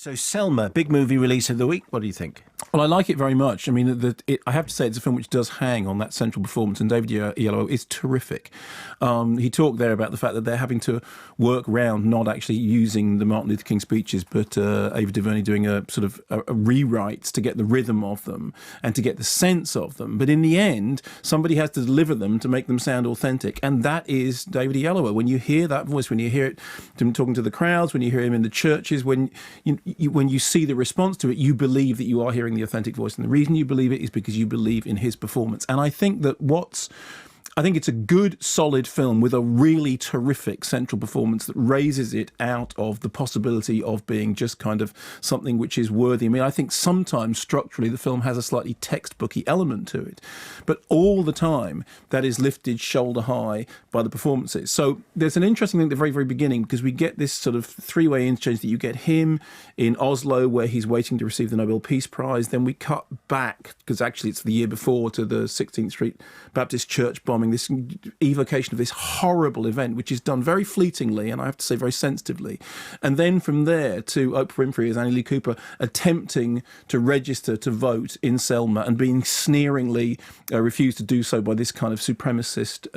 So Selma, big movie release of the week. What do you think? Well, I like it very much. I mean, I have to say it's a film which does hang on that central performance, and David Oyelowo is terrific. He talked there about the fact that they're having to work round not actually using the Martin Luther King speeches, but Ava DuVernay doing a sort of a rewrites to get the rhythm of them and to get the sense of them. But in the end, somebody has to deliver them to make them sound authentic, and that is David Oyelowo. When you hear that voice, when you hear it him talking to the crowds, when you hear him in the churches, when you see the response to it, you believe that you are hearing the authentic voice. And the reason you believe it is because you believe in his performance. And I think that I think it's a good, solid film with a really terrific central performance that raises it out of the possibility of being just kind of something which is worthy. I mean, I think sometimes structurally the film has a slightly textbooky element to it, but all the time that is lifted shoulder high by the performances. So there's an interesting thing at the very, very beginning, because we get this sort of three-way interchange that you get him in Oslo where he's waiting to receive the Nobel Peace Prize. Then we cut back, because actually it's the year before, to the 16th Street Baptist Church bombing, this evocation of this horrible event, which is done very fleetingly and I have to say very sensitively. And then from there to Oprah Winfrey as Annie Lee Cooper attempting to register to vote in Selma and being sneeringly refused to do so by this kind of supremacist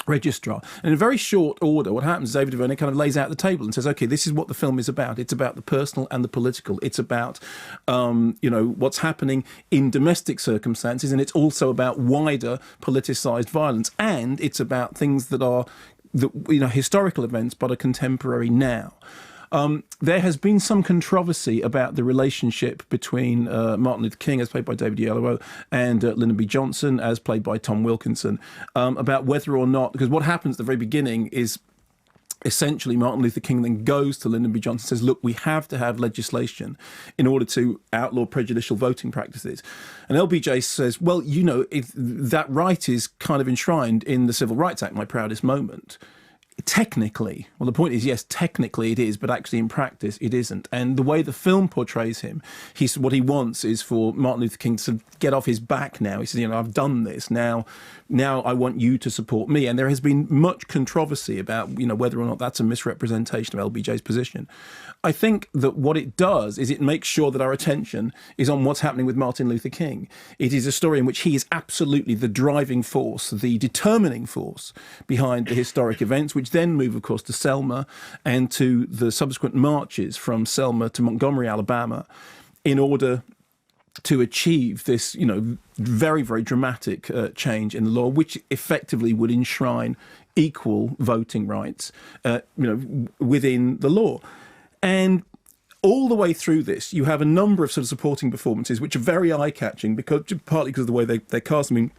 registrar. And in very short order, what happens is David DuVernay kind of lays out the table and says, okay, this is what the film is about. It's about the personal and the political. It's about, what's happening in domestic circumstances, and it's also about wider politicised violence. And it's about things that are, historical events, but are contemporary now. There has been some controversy about the relationship between Martin Luther King, as played by David Oyelowo, and Lyndon B. Johnson, as played by Tom Wilkinson, about whether or not, because what happens at the very beginning is essentially Martin Luther King then goes to Lyndon B. Johnson and says, look, we have to have legislation in order to outlaw prejudicial voting practices. And LBJ says, well, if that right is kind of enshrined in the Civil Rights Act, my proudest moment. Technically, well, the point is, yes, technically it is, but actually in practice it isn't. And the way the film portrays him, what he wants is for Martin Luther King to get off his back now. He says, I've done this. Now I want you to support me. And there has been much controversy about, whether or not that's a misrepresentation of LBJ's position. I think that what it does is it makes sure that our attention is on what's happening with Martin Luther King. It is a story in which he is absolutely the driving force, the determining force behind the historic events, which then move, of course, to Selma and to the subsequent marches from Selma to Montgomery, Alabama, in order to achieve this, very, very dramatic change in the law, which effectively would enshrine equal voting rights, within the law. And all the way through this, you have a number of sort of supporting performances, which are very eye-catching, partly because of the way they cast. I mean,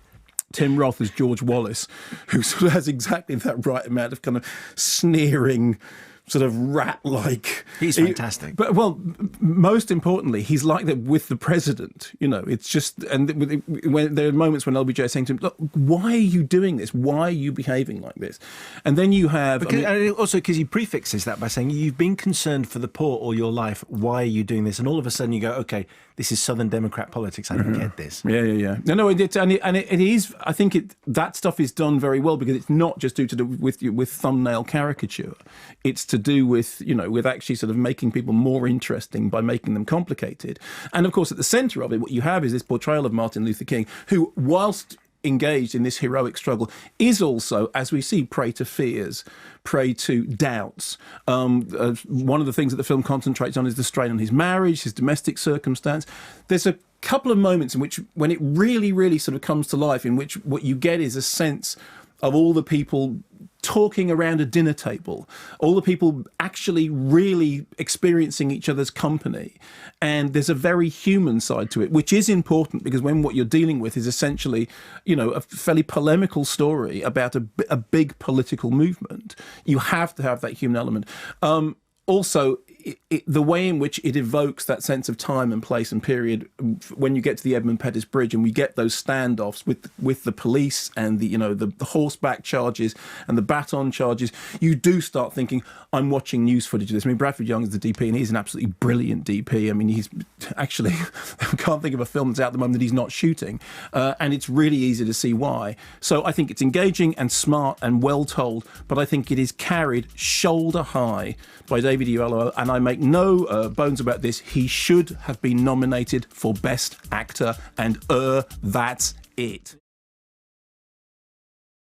Tim Roth as George Wallace, who sort of has exactly that right amount of kind of sneering, sort of rat-like. He's fantastic. But most importantly, he's like that with the president. It's just, and when there are moments when LBJ is saying to him, "Look, why are you doing this? Why are you behaving like this?" And then you have also because he prefixes that by saying, "You've been concerned for the poor all your life. Why are you doing this?" And all of a sudden you go, "Okay, this is Southern Democrat politics. I don't get this." Yeah. No, it is. I think that stuff is done very well because it's not just due to with thumbnail caricature. It's to do with with actually sort of making people more interesting by making them complicated. And of course, at the centre of it, what you have is this portrayal of Martin Luther King, who, whilst engaged in this heroic struggle, is also, as we see, prey to fears, prey to doubts. One of the things that the film concentrates on is the strain on his marriage, his domestic circumstance. There's a couple of moments in which, when it really, really sort of comes to life, in which what you get is a sense of all the people talking around a dinner table, all the people actually really experiencing each other's company. And there's a very human side to it, which is important because when what you're dealing with is essentially, a fairly polemical story about a big political movement, you have to have that human element. Also, the way in which it evokes that sense of time and place and period when you get to the Edmund Pettus Bridge and we get those standoffs with the police and the horseback charges and the baton charges, you do start thinking, I'm watching news footage of this. I mean, Bradford Young is the DP and he's an absolutely brilliant DP. I mean, he's actually, I can't think of a film that's out at the moment that he's not shooting. And it's really easy to see why. So I think it's engaging and smart and well told, but I think it is carried shoulder high by David Oyelowo, and I make no bones about this, he should have been nominated for Best Actor, and that's it.